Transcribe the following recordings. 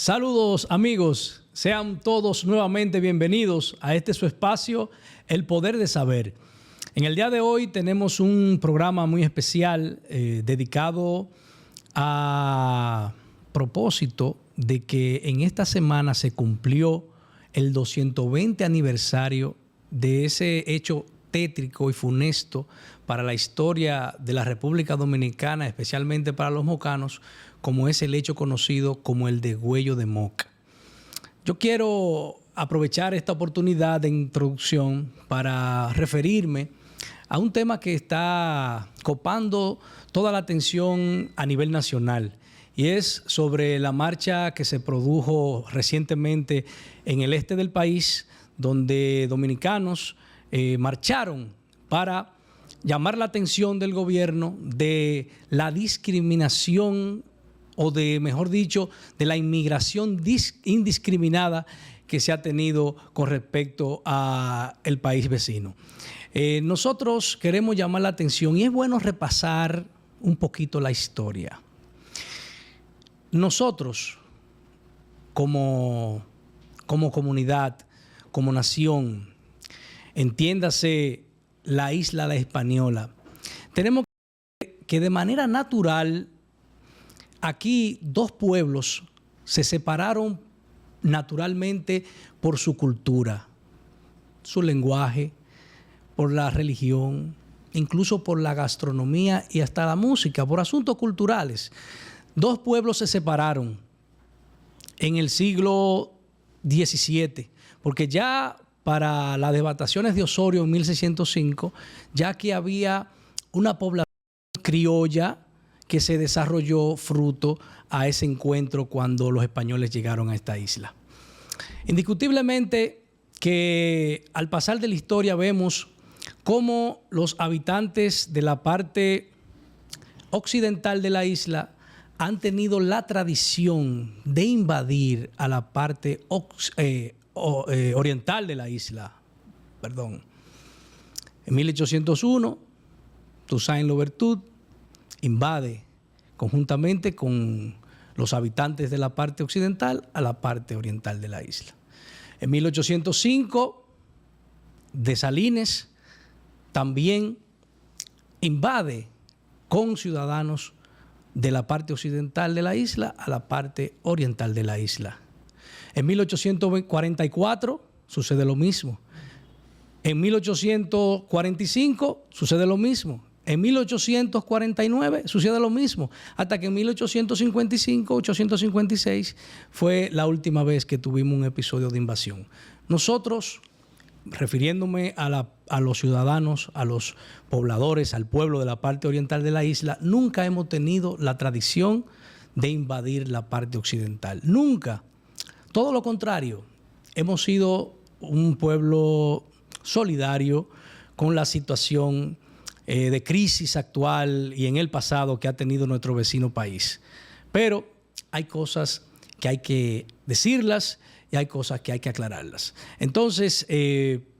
Saludos amigos, sean todos nuevamente bienvenidos a este su espacio, El Poder de Saber. En el día de hoy tenemos un programa muy especial dedicado a propósito de que en esta semana se cumplió el 220 aniversario de ese hecho tétrico y funesto para la historia de la República Dominicana, especialmente para los mocanos, como es el hecho conocido como el degüello de Moca. Yo quiero aprovechar esta oportunidad de introducción para referirme a un tema que está copando toda la atención a nivel nacional, y es sobre la marcha que se produjo recientemente en el este del país, donde dominicanos marcharon para llamar la atención del gobierno de la discriminación o de, mejor dicho, de la inmigración indiscriminada que se ha tenido con respecto al país vecino. Nosotros queremos llamar la atención y es bueno repasar un poquito la historia. Nosotros, como comunidad, como nación, entiéndase la isla de Hispaniola, tenemos que de manera natural aquí dos pueblos se separaron naturalmente por su cultura, su lenguaje, por la religión, incluso por la gastronomía y hasta la música, por asuntos culturales. Dos pueblos se separaron en el siglo XVII, porque ya para las devastaciones de Osorio en 1605, ya que había una población criolla que se desarrolló fruto a ese encuentro cuando los españoles llegaron a esta isla. Indiscutiblemente que al pasar de la historia vemos cómo los habitantes de la parte occidental de la isla han tenido la tradición de invadir a la parte oriental de la isla. En 1801, Toussaint Louverture invade conjuntamente con los habitantes de la parte occidental a la parte oriental de la isla. En 1805, Dessalines también invade con ciudadanos de la parte occidental de la isla a la parte oriental de la isla. En 1844 sucede lo mismo. En 1845 sucede lo mismo. En 1849 sucede lo mismo, hasta que en 1855-856 fue la última vez que tuvimos un episodio de invasión. Nosotros, refiriéndome a los ciudadanos, a los pobladores, al pueblo de la parte oriental de la isla, nunca hemos tenido la tradición de invadir la parte occidental. Nunca. Todo lo contrario, hemos sido un pueblo solidario con la situación de crisis actual y en el pasado que ha tenido nuestro vecino país. Pero hay cosas que hay que decirlas y hay cosas que hay que aclararlas. Entonces,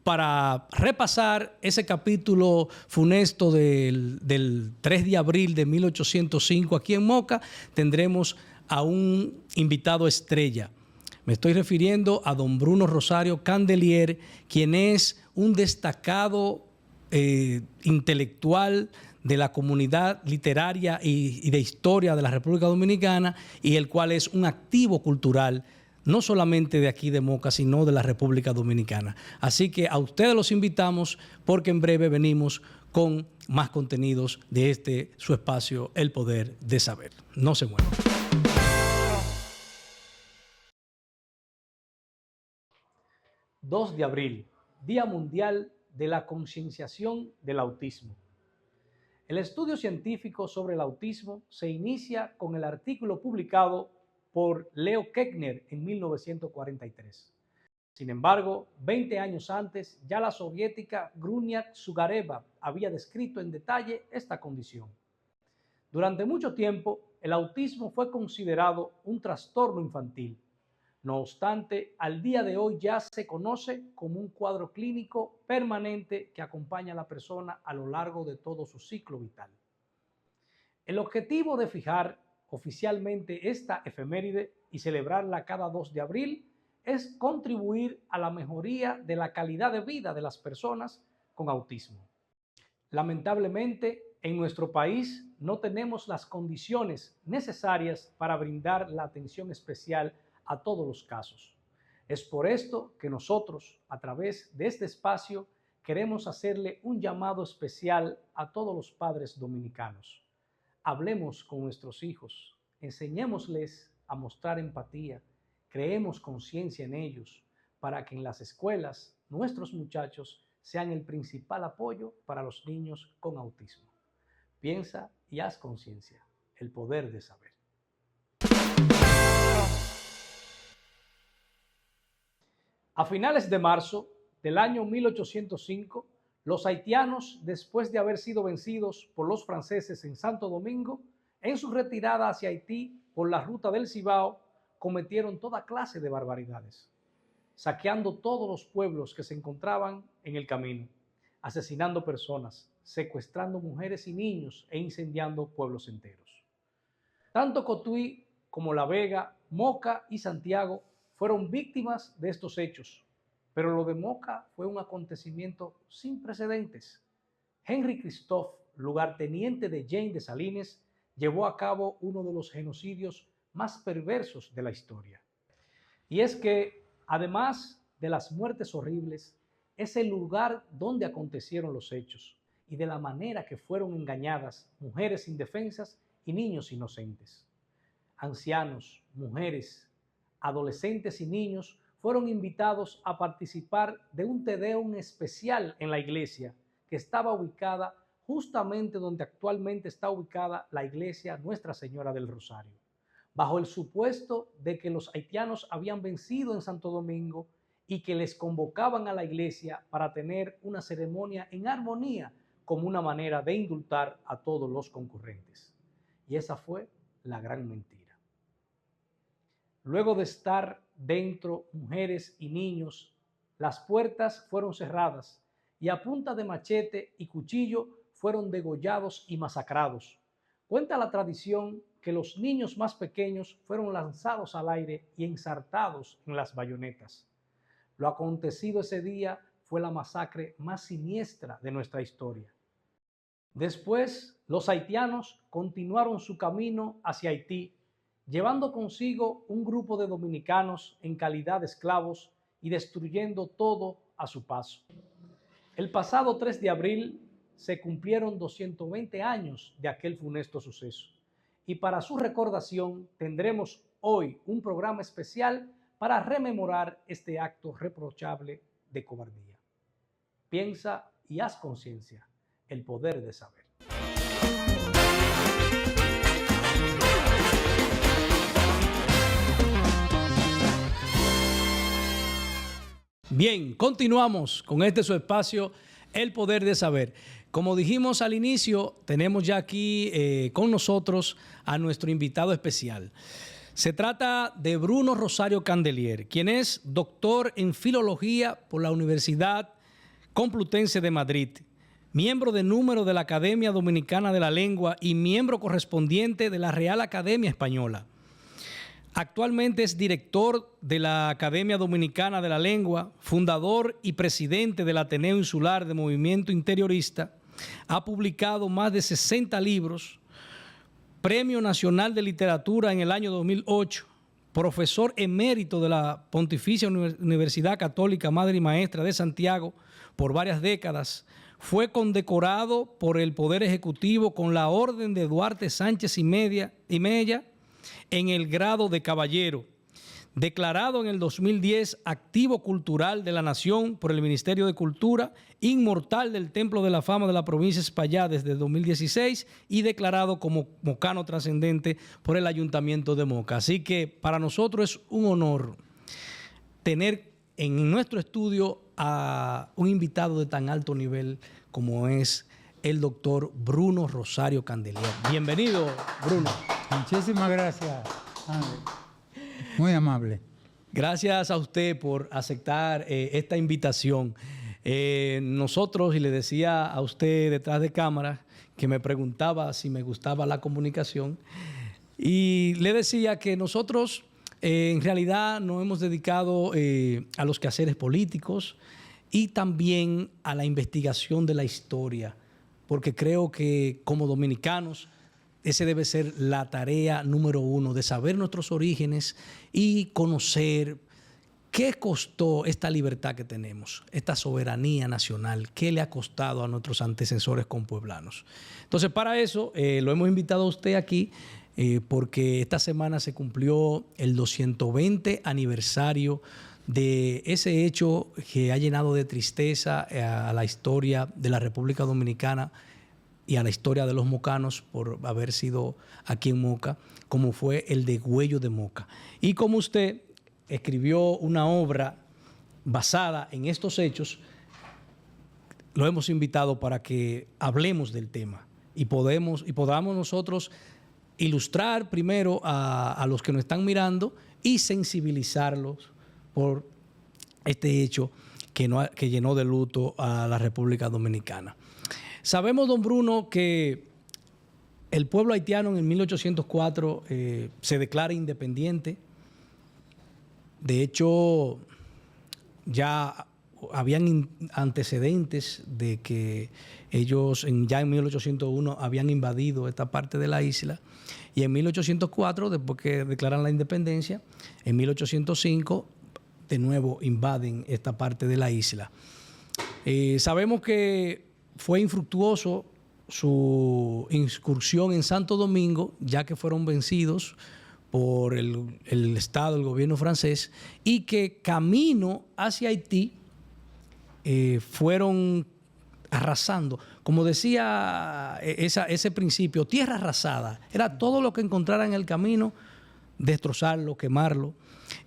para repasar ese capítulo funesto del 3 de abril de 1805 aquí en Moca, tendremos a un invitado estrella. Me estoy refiriendo a don Bruno Rosario Candelier, quien es un destacado intelectual de la comunidad literaria y de historia de la República Dominicana, y el cual es un activo cultural, no solamente de aquí de Moca, sino de la República Dominicana. Así que a ustedes los invitamos, porque en breve venimos con más contenidos de este su espacio, El Poder de Saber. No se muevan. 2 de abril, Día Mundial de la Concienciación del Autismo. El estudio científico sobre el autismo se inicia con el artículo publicado por Leo Keckner en 1943. Sin embargo, 20 años antes, ya la soviética Gruniak Sugareva había descrito en detalle esta condición. Durante mucho tiempo, el autismo fue considerado un trastorno infantil. No obstante, al día de hoy ya se conoce como un cuadro clínico permanente que acompaña a la persona a lo largo de todo su ciclo vital. El objetivo de fijar oficialmente esta efeméride y celebrarla cada 2 de abril es contribuir a la mejoría de la calidad de vida de las personas con autismo. Lamentablemente, en nuestro país no tenemos las condiciones necesarias para brindar la atención especial a todos los casos. Es por esto que nosotros, a través de este espacio, queremos hacerle un llamado especial a todos los padres dominicanos. Hablemos con nuestros hijos, enseñémosles a mostrar empatía, creemos conciencia en ellos para que en las escuelas nuestros muchachos sean el principal apoyo para los niños con autismo. Piensa y haz conciencia, el poder de saber. A finales de marzo del año 1805, los haitianos, después de haber sido vencidos por los franceses en Santo Domingo, en su retirada hacia Haití por la ruta del Cibao, cometieron toda clase de barbaridades, saqueando todos los pueblos que se encontraban en el camino, asesinando personas, secuestrando mujeres y niños e incendiando pueblos enteros. Tanto Cotuí como La Vega, Moca y Santiago fueron víctimas de estos hechos, pero lo de Moca fue un acontecimiento sin precedentes. Henry Christophe, lugarteniente de Jean Dessalines, llevó a cabo uno de los genocidios más perversos de la historia. Y es que, además de las muertes horribles, es el lugar donde acontecieron los hechos y de la manera que fueron engañadas mujeres indefensas y niños inocentes. Ancianos, mujeres, adolescentes y niños fueron invitados a participar de un Te Deum especial en la iglesia que estaba ubicada justamente donde actualmente está ubicada la iglesia Nuestra Señora del Rosario, bajo el supuesto de que los haitianos habían vencido en Santo Domingo y que les convocaban a la iglesia para tener una ceremonia en armonía como una manera de indultar a todos los concurrentes. Y esa fue la gran mentira. Luego de estar dentro mujeres y niños, las puertas fueron cerradas y a punta de machete y cuchillo fueron degollados y masacrados. Cuenta la tradición que los niños más pequeños fueron lanzados al aire y ensartados en las bayonetas. Lo acontecido ese día fue la masacre más siniestra de nuestra historia. Después, los haitianos continuaron su camino hacia Haití, llevando consigo un grupo de dominicanos en calidad de esclavos y destruyendo todo a su paso. El pasado 3 de abril se cumplieron 220 años de aquel funesto suceso, y para su recordación tendremos hoy un programa especial para rememorar este acto reprochable de cobardía. Piensa y haz conciencia, el poder de saber. Bien, continuamos con este su espacio, El Poder de Saber. Como dijimos al inicio, tenemos ya aquí con nosotros a nuestro invitado especial. Se trata de Bruno Rosario Candelier, quien es doctor en Filología por la Universidad Complutense de Madrid, miembro de número de la Academia Dominicana de la Lengua y miembro correspondiente de la Real Academia Española. Actualmente es director de la Academia Dominicana de la Lengua, fundador y presidente del Ateneo Insular de Movimiento Interiorista. Ha publicado más de 60 libros, Premio Nacional de Literatura en el año 2008, profesor emérito de la Pontificia Universidad Católica Madre y Maestra de Santiago por varias décadas. Fue condecorado por el Poder Ejecutivo con la Orden de Duarte Sánchez y Mella en el grado de caballero, declarado en el 2010 activo cultural de la Nación por el Ministerio de Cultura, inmortal del Templo de la Fama de la provincia de Espaillá desde 2016 y declarado como mocano trascendente por el Ayuntamiento de Moca. Así que para nosotros es un honor tener en nuestro estudio a un invitado de tan alto nivel como es el doctor Bruno Rosario Candelier. Bienvenido, Bruno. Muchísimas gracias, André. Muy amable. Gracias a usted por aceptar esta invitación. Nosotros, y le decía a usted detrás de cámara, que me preguntaba si me gustaba la comunicación, y le decía que nosotros En realidad nos hemos dedicado a los quehaceres políticos y también a la investigación de la historia, porque creo que como dominicanos ese debe ser la tarea número uno, de saber nuestros orígenes y conocer qué costó esta libertad que tenemos, esta soberanía nacional, qué le ha costado a nuestros antecesores compueblanos. Entonces, para eso lo hemos invitado a usted aquí, porque esta semana se cumplió el 220 aniversario de ese hecho que ha llenado de tristeza a la historia de la República Dominicana y a la historia de los mocanos por haber sido aquí en Moca, como fue el degüello de Moca. Y como usted escribió una obra basada en estos hechos, lo hemos invitado para que hablemos del tema y podamos nosotros ilustrar primero a los que nos están mirando y sensibilizarlos por este hecho que llenó de luto a la República Dominicana. Sabemos, don Bruno, que el pueblo haitiano en 1804 se declara independiente. De hecho, ya habían antecedentes de que ellos ya en 1801 habían invadido esta parte de la isla, y en 1804, después que declaran la independencia, en 1805 de nuevo invaden esta parte de la isla. Sabemos que fue infructuoso su incursión en Santo Domingo, ya que fueron vencidos por el Estado, el gobierno francés, y que camino hacia Haití fueron arrasando. Como decía ese principio, tierra arrasada. Era todo lo que encontraran en el camino, destrozarlo, quemarlo.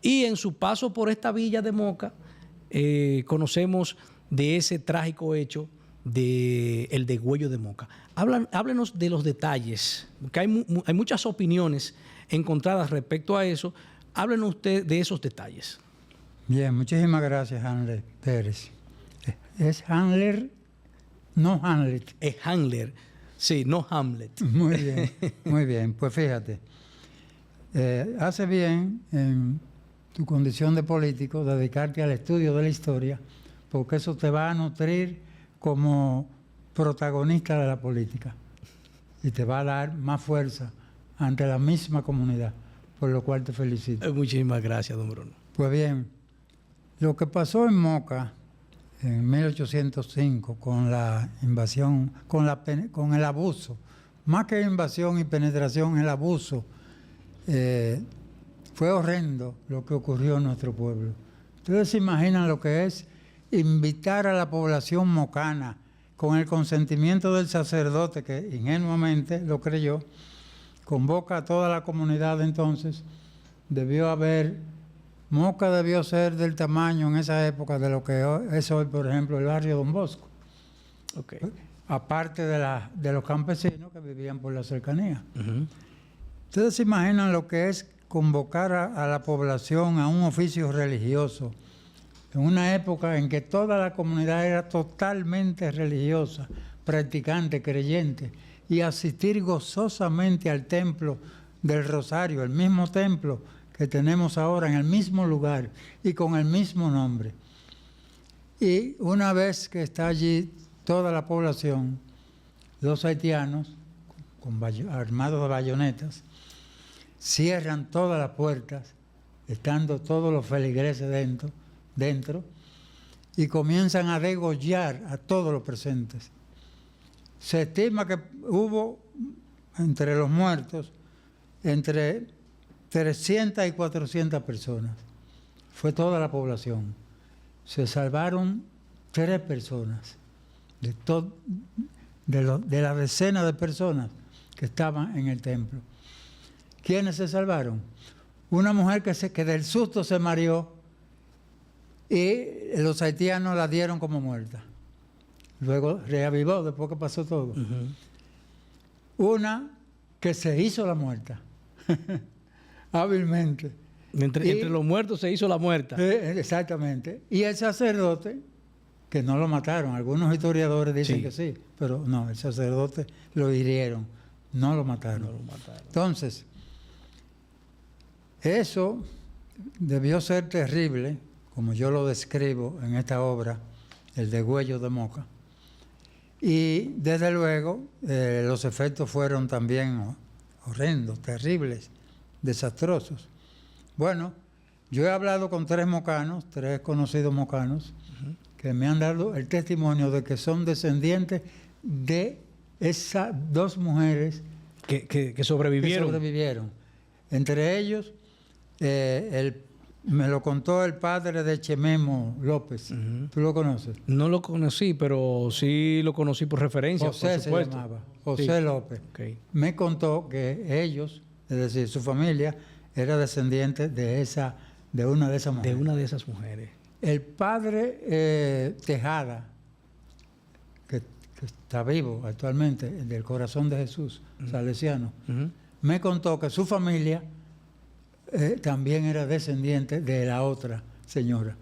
Y en su paso por esta villa de Moca, conocemos de ese trágico hecho del degüello de Moca. Háblenos de los detalles, porque hay muchas opiniones encontradas respecto a eso. Háblenos usted de esos detalles. Bien, muchísimas gracias, Handler Pérez. Es Handler, no Hamlet. Es Handler, sí, no Hamlet. Muy bien, muy bien. Pues fíjate, hace bien en tu condición de político dedicarte al estudio de la historia, porque eso te va a nutrir como protagonista de la política y te va a dar más fuerza ante la misma comunidad, por lo cual te felicito. Muchísimas gracias, don Bruno. Pues bien, lo que pasó en Moca en 1805 con la invasión, con el abuso, más que invasión y penetración, el abuso, fue horrendo lo que ocurrió en nuestro pueblo. Ustedes se imaginan lo que es invitar a la población mocana con el consentimiento del sacerdote, que ingenuamente lo creyó, convoca a toda la comunidad. Entonces Moca debió ser del tamaño en esa época de lo que es hoy, por ejemplo, el barrio Don Bosco. Okay. Aparte de los campesinos que vivían por la cercanía. Ustedes se imaginan lo que es convocar a la población a un oficio religioso en una época en que toda la comunidad era totalmente religiosa, practicante, creyente, y asistir gozosamente al templo del Rosario, el mismo templo que tenemos ahora en el mismo lugar y con el mismo nombre. Y una vez que está allí toda la población, los haitianos, armados de bayonetas, cierran todas las puertas, estando todos los feligreses dentro, y comienzan a degollar a todos los presentes. Se estima que hubo entre los muertos entre 300 y 400 personas. Fue toda la población. Se salvaron 3 personas de la decena de personas que estaban en el templo. ¿Quiénes se salvaron? Una mujer que del susto se mareó y los haitianos la dieron como muerta. Luego reavivó después que pasó todo. Una que se hizo la muerta, hábilmente. Entre los muertos se hizo la muerta. Exactamente. Y el sacerdote, que no lo mataron, algunos historiadores dicen que sí, pero no, el sacerdote lo hirieron, no lo mataron. Entonces, eso debió ser terrible, como yo lo describo en esta obra, el degüello de Moca. Y desde luego los efectos fueron también horrendos, terribles, desastrosos. Bueno, yo he hablado con 3 mocanos, 3 conocidos mocanos, que me han dado el testimonio de que son descendientes de esas 2 mujeres que sobrevivieron. que sobrevivieron. Entre ellos, me lo contó el padre de Chememo López. ¿Tú lo conoces? No lo conocí, pero sí lo conocí por referencia, José por supuesto. se llamaba, José Sí. López. Okay. Me contó que ellos, es decir, su familia, era descendiente de una de esas mujeres. De una de esas mujeres. El padre Tejada, que está vivo actualmente, del Corazón de Jesús, salesiano, me contó que su familia también era descendiente de la otra señora.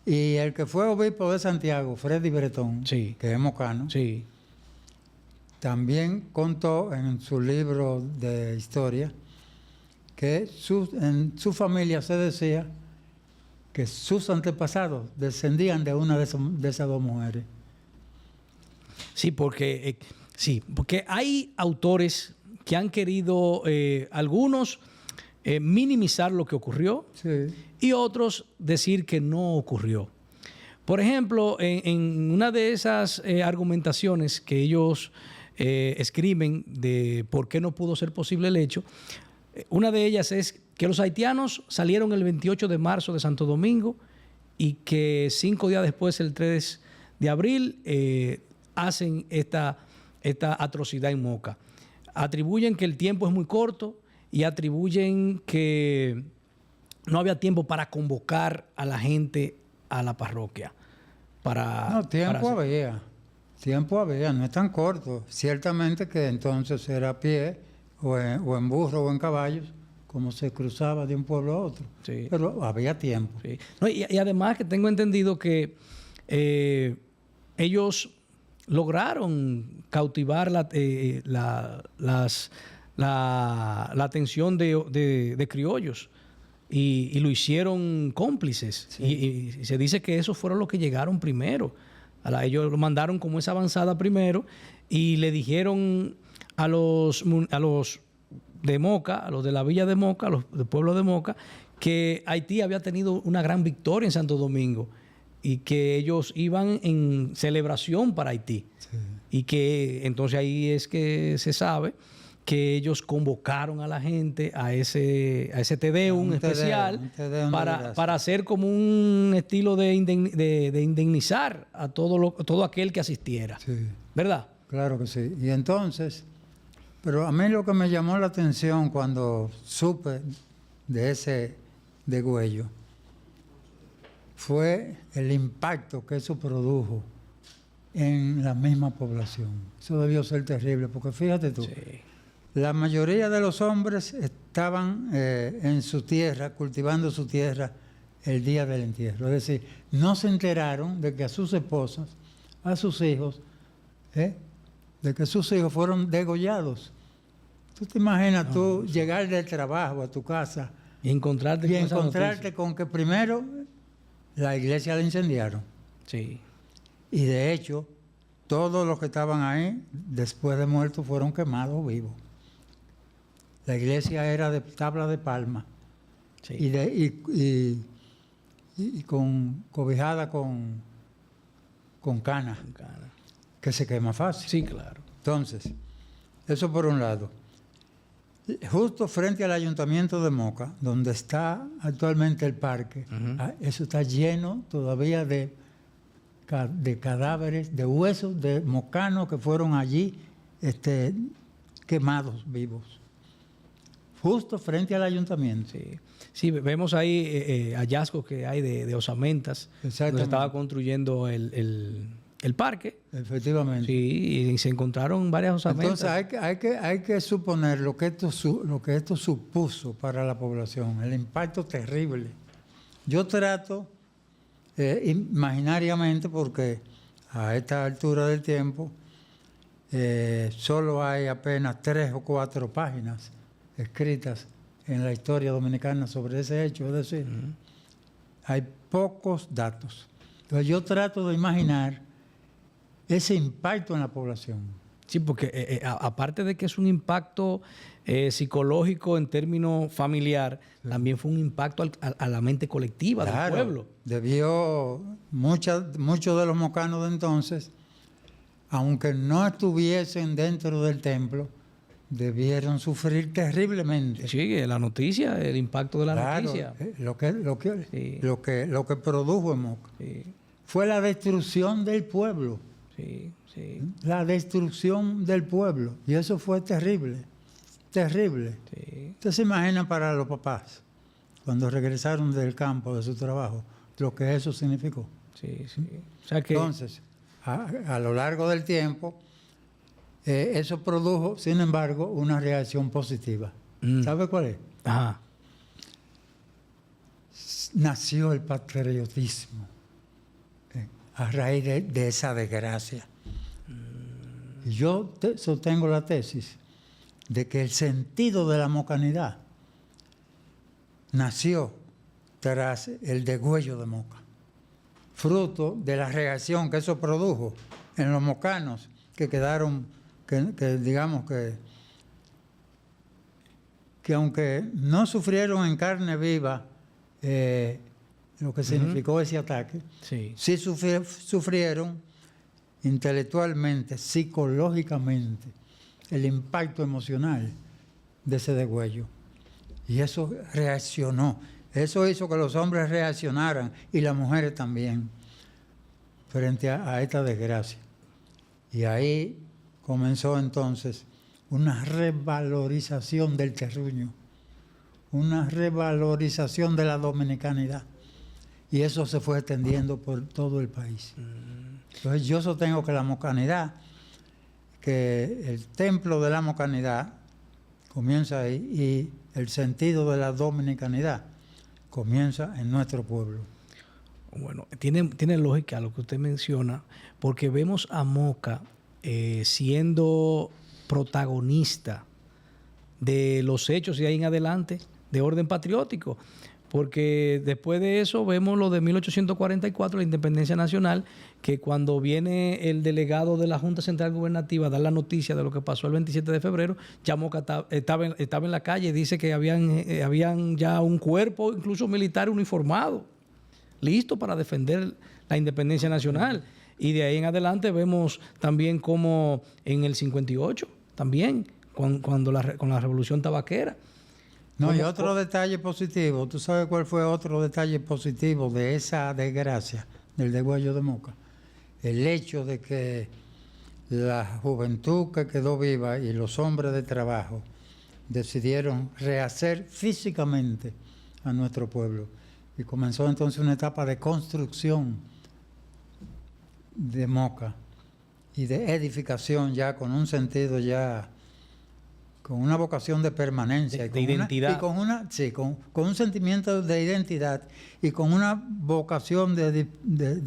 Y el que fue obispo de Santiago, Freddy Bretón, Sí. que es mocano, Sí. también contó en su libro de historia que en su familia se decía que sus antepasados descendían de una de esas 2 mujeres. Sí, porque hay autores que han querido, algunos, minimizar lo que ocurrió, Sí. y otros decir que no ocurrió. Por ejemplo, en una de esas argumentaciones que ellos escriben de por qué no pudo ser posible el hecho, una de ellas es que los haitianos salieron el 28 de marzo de Santo Domingo y que 5 días después, el 3 de abril, hacen esta atrocidad en Moca. Atribuyen que el tiempo es muy corto y atribuyen que no había tiempo para convocar a la gente a la parroquia. No, tiempo había, no es tan corto. Ciertamente que entonces era a pie, o en burro o en caballos, como se cruzaba de un pueblo a otro. Sí. Pero había tiempo. Sí. No, y además que tengo entendido que ellos lograron cautivar la atención de criollos y lo hicieron cómplices. Sí. Y se dice que esos fueron los que llegaron primero. Ellos lo mandaron como esa avanzada primero y le dijeron a los de Moca, a los de la villa de Moca, a los del pueblo de Moca, que Haití había tenido una gran victoria en Santo Domingo y que ellos iban en celebración para Haití. Sí. Y que entonces ahí es que se sabe que ellos convocaron a la gente a ese Te Deum especial para hacer como un estilo de indemnizar a todo aquel que asistiera. Sí. ¿Verdad? Claro que sí. Y entonces, pero a mí lo que me llamó la atención cuando supe de ese degüello fue el impacto que eso produjo en la misma población. Eso debió ser terrible, porque fíjate tú, sí, la mayoría de los hombres estaban en su tierra, cultivando su tierra el día del entierro. Es decir, no se enteraron de que a sus esposas, a sus hijos, de que sus hijos fueron degollados. ¿Tú te imaginas tú llegar del trabajo a tu casa y encontrarte con que primero la iglesia la incendiaron? Sí. Y de hecho, todos los que estaban ahí, después de muertos, fueron quemados vivos. La iglesia era de tabla de palma, sí, y cobijada con cana, que se quema fácil. Sí, claro. Entonces, eso por un lado. Justo frente al ayuntamiento de Moca, donde está actualmente el parque, eso está lleno todavía de cadáveres, de huesos de mocanos que fueron allí quemados vivos. Justo frente al ayuntamiento. Sí, sí, vemos ahí hallazgos que hay de osamentas. Donde se estaba construyendo el parque. Efectivamente. Sí, y se encontraron varias osamentas. Entonces hay que suponer lo que esto supuso para la población, el impacto terrible. Yo trato imaginariamente, porque a esta altura del tiempo solo hay apenas 3 o 4 páginas escritas en la historia dominicana sobre ese hecho. Es decir, hay pocos datos. Entonces yo trato de imaginar ese impacto en la población. Sí, porque aparte de que es un impacto psicológico en términos familiar, también fue un impacto a la mente colectiva del pueblo. Debió, muchos de los mocanos de entonces, aunque no estuviesen dentro del templo, debieron sufrir terriblemente. Sí, la noticia, el impacto de la noticia. Lo que produjo en Moca fue la destrucción del pueblo. Sí. La destrucción del pueblo. Y eso fue terrible. Terrible. Sí. Usted se imagina para los papás, cuando regresaron del campo, de su trabajo, lo que eso significó. Sí. O sea que... Entonces, a lo largo del tiempo, eso produjo, sin embargo, una reacción positiva. ¿Sabe cuál es? Ajá. Nació el patriotismo a raíz de esa desgracia. Yo sostengo la tesis de que el sentido de la mocanidad nació tras el degüello de Moca, fruto de la reacción que eso produjo en los mocanos que quedaron, que digamos que aunque no sufrieron en carne viva lo que significó ese ataque, sí sufrieron intelectualmente, psicológicamente, el impacto emocional de ese degüello. Y eso reaccionó. Eso hizo que los hombres reaccionaran y las mujeres también frente a esta desgracia. Y ahí comenzó entonces una revalorización del terruño, una revalorización de la dominicanidad. Y eso se fue extendiendo por todo el país. Entonces yo sostengo que la mocanidad, que el templo de la mocanidad comienza ahí y el sentido de la dominicanidad comienza en nuestro pueblo. Bueno, tiene lógica lo que usted menciona, porque vemos a Moca siendo protagonista de los hechos y ahí en adelante de orden patriótico. Porque después de eso vemos lo de 1844, la independencia nacional, que cuando viene el delegado de la Junta Central Gubernativa a dar la noticia de lo que pasó el 27 de febrero, ya Moca estaba en la calle y dice que habían ya un cuerpo, incluso militar uniformado, listo para defender la independencia nacional. Y de ahí en adelante vemos también como en el 58, también, con la revolución tabaquera. No, y otro detalle positivo, ¿tú sabes cuál fue otro detalle positivo de esa desgracia del degüello de Moca? El hecho de que la juventud que quedó viva y los hombres de trabajo decidieron rehacer físicamente a nuestro pueblo. Y comenzó entonces una etapa de construcción de Moca y de edificación ya con un sentido ya, con una vocación de permanencia. De identidad. Con un sentimiento de identidad y con una vocación de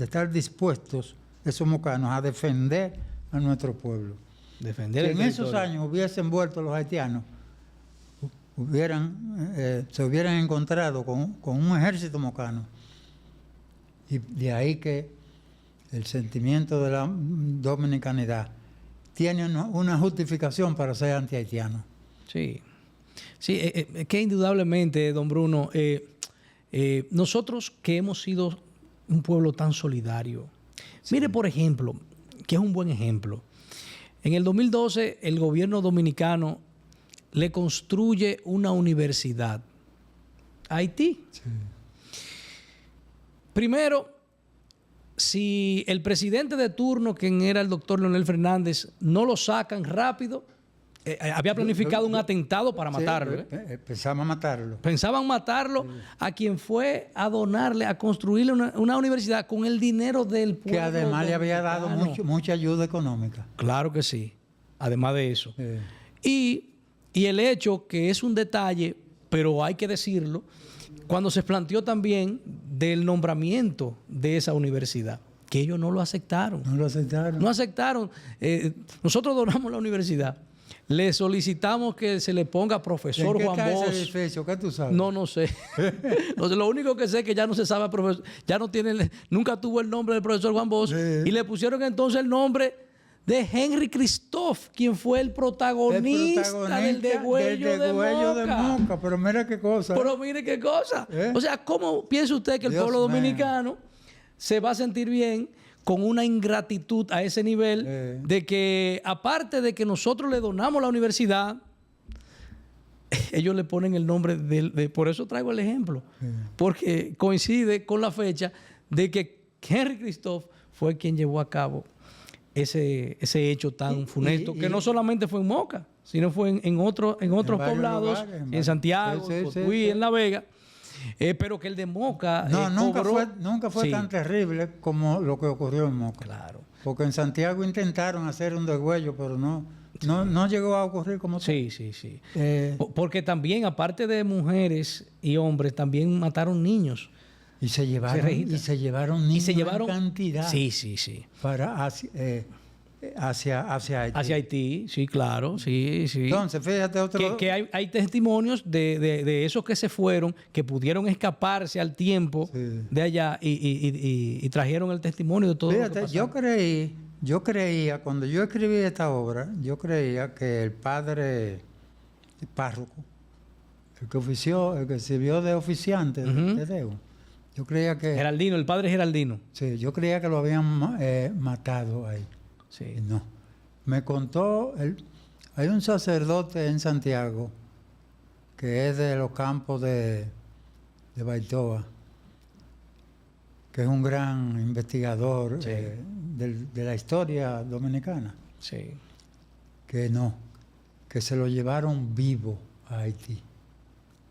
estar dispuestos, esos mocanos, a defender a nuestro pueblo. Defender si en esos años hubiesen vuelto los haitianos, se hubieran encontrado con un ejército mocano. Y de ahí que el sentimiento de la dominicanidad tiene una justificación para ser antihaitiano. Sí, que indudablemente, don Bruno, nosotros que hemos sido un pueblo tan solidario, mire, por ejemplo, que es un buen ejemplo, en el 2012 el gobierno dominicano le construye una universidad a Haití. Sí. Primero, si el presidente de turno, quien era el doctor Leonel Fernández, no lo sacan rápido, había planificado un atentado para matarlo. Pensaban matarlo. Pensaban matarlo a quien fue a donarle, a construirle una universidad con el dinero del pueblo. Que además le había dado mucha ayuda económica. Claro que sí, además de eso. Y el hecho, que es un detalle, pero hay que decirlo, cuando se planteó también del nombramiento de esa universidad, que ellos no lo aceptaron. No lo aceptaron. No aceptaron. Nosotros donamos la universidad le solicitamos que se le ponga profesor ¿En qué Juan está Bosch. ese edificio? ¿Qué tú sabes? No sé. No sé. Lo único que sé es que ya no se sabe, profesor, ya no tiene, nunca tuvo el nombre del profesor Juan Bosch. Sí. Y le pusieron entonces el nombre de Henry Christophe, quien fue el protagonista del degüello de Moca. Pero mira qué cosa. Pero mire qué cosa. O sea, ¿cómo piensa usted que el Dios pueblo mío. dominicano se va a sentir bien con una ingratitud a ese nivel de que, aparte de que nosotros le donamos la universidad, ellos le ponen el nombre por eso traigo el ejemplo, porque coincide con la fecha de que Henry Christophe fue quien llevó a cabo ese hecho tan funesto, que no solamente fue en Moca, sino fue en otros poblados, lugares, en Santiago, en Cotuí, en La Vega. Pero que el de Moca nunca fue sí, tan terrible como lo que ocurrió en Moca. Claro. Porque en Santiago intentaron hacer un degüello, pero no llegó a ocurrir como sí. Porque también, aparte de mujeres y hombres, también mataron niños. Y se llevaron niños en cantidad. Sí. Para hacia Haití. Hacia Haití, sí, claro, sí. Entonces, fíjate otro... Que hay testimonios de esos que se fueron, que pudieron escaparse al tiempo de allá y trajeron el testimonio de todo lo que pasó. Yo creía, cuando yo escribí esta obra, yo creía que el párroco, el que sirvió de oficiante de Deu, yo creía que... Geraldino, el padre Geraldino. Sí, yo creía que lo habían matado ahí. Sí. Y no. Me contó, hay un sacerdote en Santiago que es de los campos de Baitoa, que es un gran investigador de la historia dominicana. Sí. Que se lo llevaron vivo a Haití.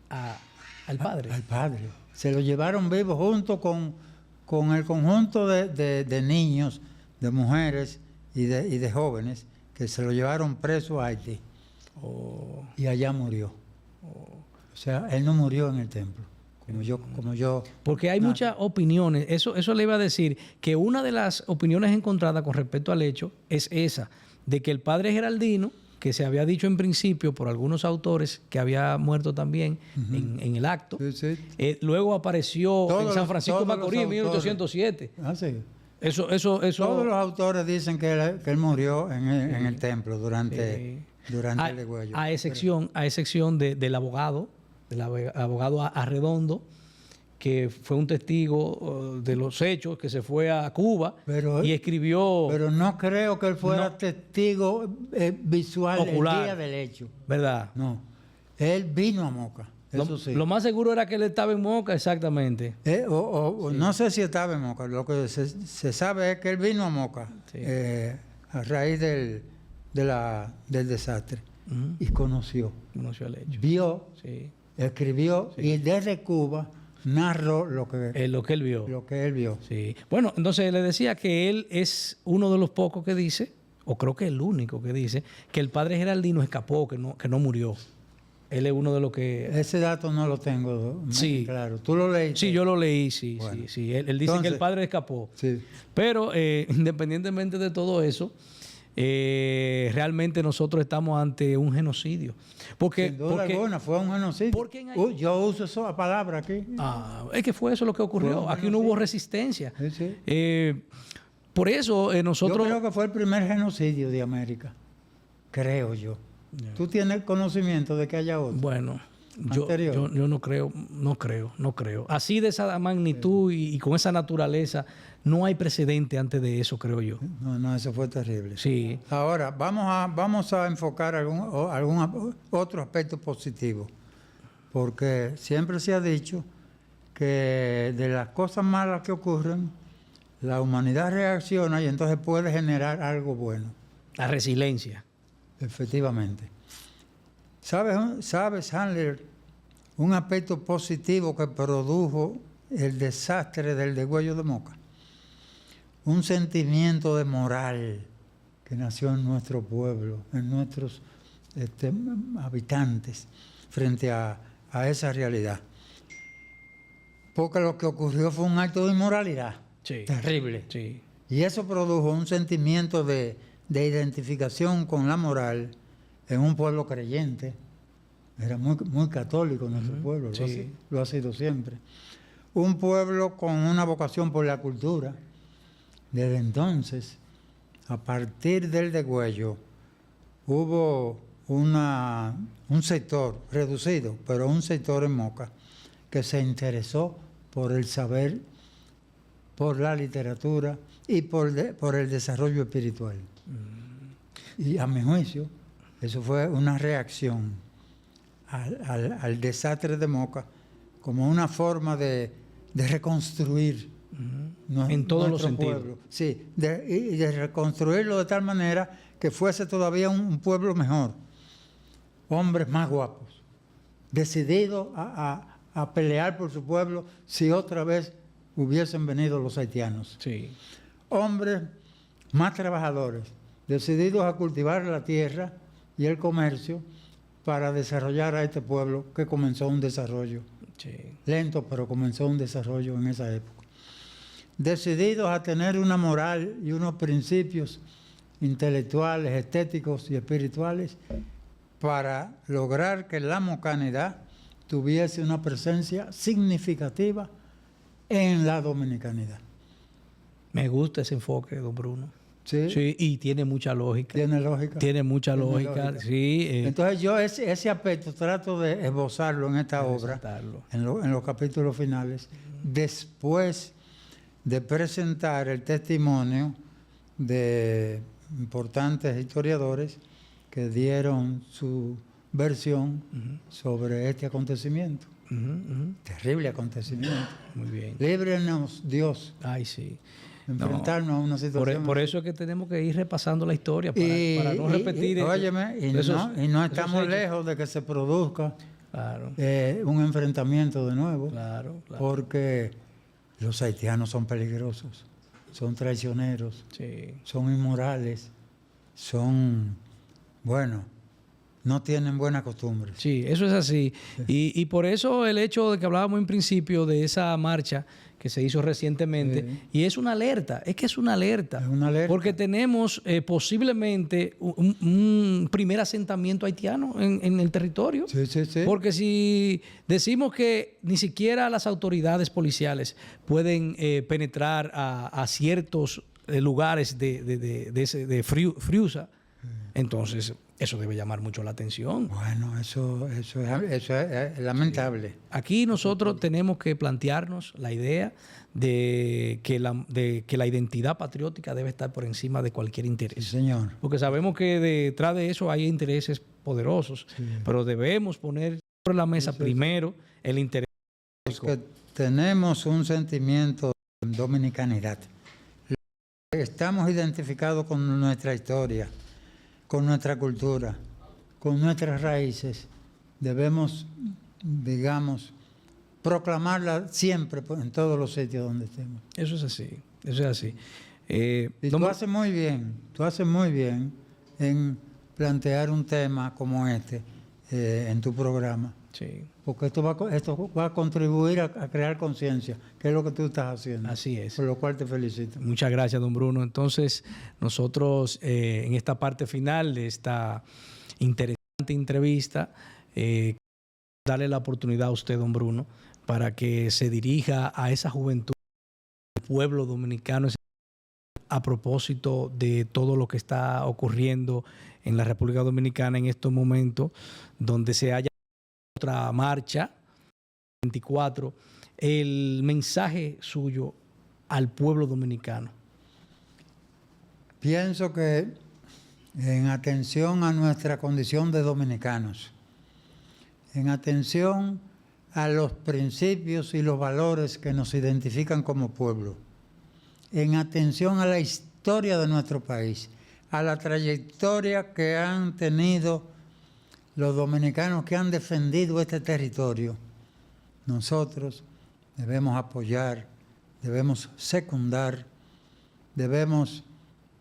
¿Al padre? Al padre. Se lo llevaron vivo junto con el conjunto de niños, de mujeres y de jóvenes, que se lo llevaron preso a Haití. Y allá murió. O sea, él no murió en el templo, como yo. Porque hay muchas opiniones. Eso le iba a decir, que una de las opiniones encontradas con respecto al hecho es esa, de que el padre Geraldino, que se había dicho en principio por algunos autores que había muerto también en el acto, luego apareció en San Francisco de Macorís en 1807. Ah, sí. Eso. Todos los autores dicen que él murió en el templo durante el degüello. A excepción del abogado Arredondo, que fue un testigo de los hechos, que se fue a Cuba y escribió... Pero no creo que él fuera testigo visual ocular, el día del hecho. ¿Verdad? No. Él vino a Moca. Eso sí. Lo más seguro era que él estaba en Moca, exactamente. No sé si estaba en Moca. Lo que se sabe es que él vino a Moca a raíz del desastre y conoció el hecho. Vio, escribió y desde Cuba narró lo que él vio. Lo que él vio. Sí. Bueno, entonces le decía que él es uno de los pocos que dice, o creo que el único que dice, que el padre Geraldino escapó, que no murió. Él es uno de los que... Ese dato no lo tengo claro. ¿Tú lo leíste? Sí, yo lo leí, sí. Bueno. Sí. Él dice que el padre escapó. Sí. Pero independientemente de todo eso, realmente nosotros estamos ante un genocidio. Sin duda alguna, fue un genocidio. Yo uso esa palabra aquí. Es que fue eso lo que ocurrió. Aquí no hubo resistencia. Sí. Por eso nosotros... Yo creo que fue el primer genocidio de América. Creo yo. ¿Tú tienes conocimiento de que haya otro? Bueno, yo no creo. Así de esa magnitud y con esa naturaleza, no hay precedente antes de eso, creo yo. No, eso fue terrible. Sí. Ahora, vamos a enfocar algún otro aspecto positivo, porque siempre se ha dicho que de las cosas malas que ocurren, la humanidad reacciona y entonces puede generar algo bueno. La resiliencia. Efectivamente. ¿Sabes, Handler, un aspecto positivo que produjo el desastre del degüello de Moca? Un sentimiento de moral que nació en nuestro pueblo, en nuestros habitantes, frente a esa realidad. Porque lo que ocurrió fue un acto de inmoralidad terrible. Sí. Y eso produjo un sentimiento de identificación con la moral en un pueblo creyente. Era muy católico nuestro pueblo, sí. lo ha sido siempre. Un pueblo con una vocación por la cultura. Desde entonces, a partir del degüello, hubo un sector reducido, pero un sector en Moca, que se interesó por el saber, por la literatura y por el desarrollo espiritual. Y a mi juicio, eso fue una reacción al desastre de Moca, como una forma de reconstruir en todos los sentidos. pueblo. Sí, y de reconstruirlo de tal manera que fuese todavía un pueblo mejor. Hombres más guapos, decididos a pelear por su pueblo si otra vez hubiesen venido los haitianos. Sí. Hombres más trabajadores, decididos a cultivar la tierra y el comercio para desarrollar a este pueblo que comenzó un desarrollo lento, pero comenzó un desarrollo en esa época. Decididos a tener una moral y unos principios intelectuales, estéticos y espirituales para lograr que la mocanidad tuviese una presencia significativa en la dominicanidad. Me gusta ese enfoque, don Bruno. Sí, sí, y tiene mucha lógica. Tiene lógica. Tiene mucha lógica, sí. Entonces yo ese aspecto trato de esbozarlo en esta obra, en los capítulos finales, después de presentar el testimonio de importantes historiadores que dieron su versión sobre este acontecimiento. Terrible acontecimiento. Muy bien. Líbrenos, Dios. Ay, sí. Enfrentarnos a una situación. Por eso es que tenemos que ir repasando la historia para no repetir. No estamos lejos de que se produzca un enfrentamiento de nuevo. Claro. Porque los haitianos son peligrosos, son traicioneros, son inmorales, no tienen buenas costumbres. Sí, eso es así. Sí. Y por eso el hecho de que hablábamos en principio de esa marcha que se hizo recientemente, y es una alerta, es una alerta. Es una alerta. Porque tenemos posiblemente un primer asentamiento haitiano en el territorio. Sí. Porque si decimos que ni siquiera las autoridades policiales pueden penetrar a ciertos lugares de Friusa, entonces eso debe llamar mucho la atención. Bueno, eso es lamentable. Aquí nosotros tenemos que plantearnos la idea de que la identidad patriótica debe estar por encima de cualquier interés. Sí, señor. Porque sabemos que detrás de eso hay intereses poderosos, pero debemos poner sobre la mesa primero el interés. Que tenemos un sentimiento de dominicanidad. Estamos identificados con nuestra historia, con nuestra cultura, con nuestras raíces. Debemos, digamos, proclamarla siempre en todos los sitios donde estemos. Eso es así. Y tú haces muy bien en plantear un tema como este en tu programa. Sí. Porque esto va a contribuir a crear conciencia, que es lo que tú estás haciendo. Así es. Por lo cual te felicito. Muchas gracias, don Bruno. Entonces, nosotros en esta parte final de esta interesante entrevista, darle la oportunidad a usted, don Bruno, para que se dirija a esa juventud del pueblo dominicano a propósito de todo lo que está ocurriendo en la República Dominicana en estos momentos, donde se haya otra marcha, 24, el mensaje suyo al pueblo dominicano. Pienso que en atención a nuestra condición de dominicanos, en atención a los principios y los valores que nos identifican como pueblo, en atención a la historia de nuestro país, a la trayectoria que han tenido los dominicanos que han defendido este territorio, nosotros debemos apoyar, debemos secundar, debemos,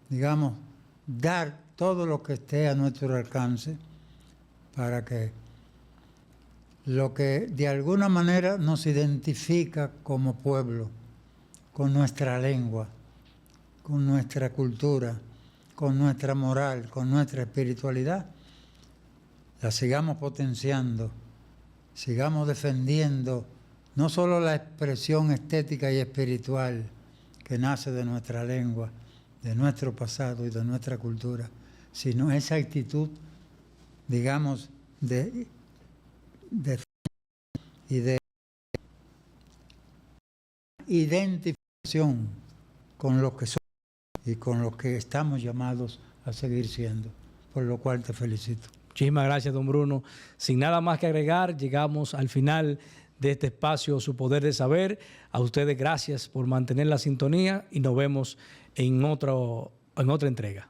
digamos, dar todo lo que esté a nuestro alcance para que lo que de alguna manera nos identifica como pueblo, con nuestra lengua, con nuestra cultura, con nuestra moral, con nuestra espiritualidad, la sigamos potenciando, sigamos defendiendo no solo la expresión estética y espiritual que nace de nuestra lengua, de nuestro pasado y de nuestra cultura, sino esa actitud, digamos, de identificación con lo que somos y con lo que estamos llamados a seguir siendo, por lo cual te felicito. Muchísimas gracias, don Bruno. Sin nada más que agregar, llegamos al final de este espacio, Su Poder de Saber. A ustedes gracias por mantener la sintonía y nos vemos en otra entrega.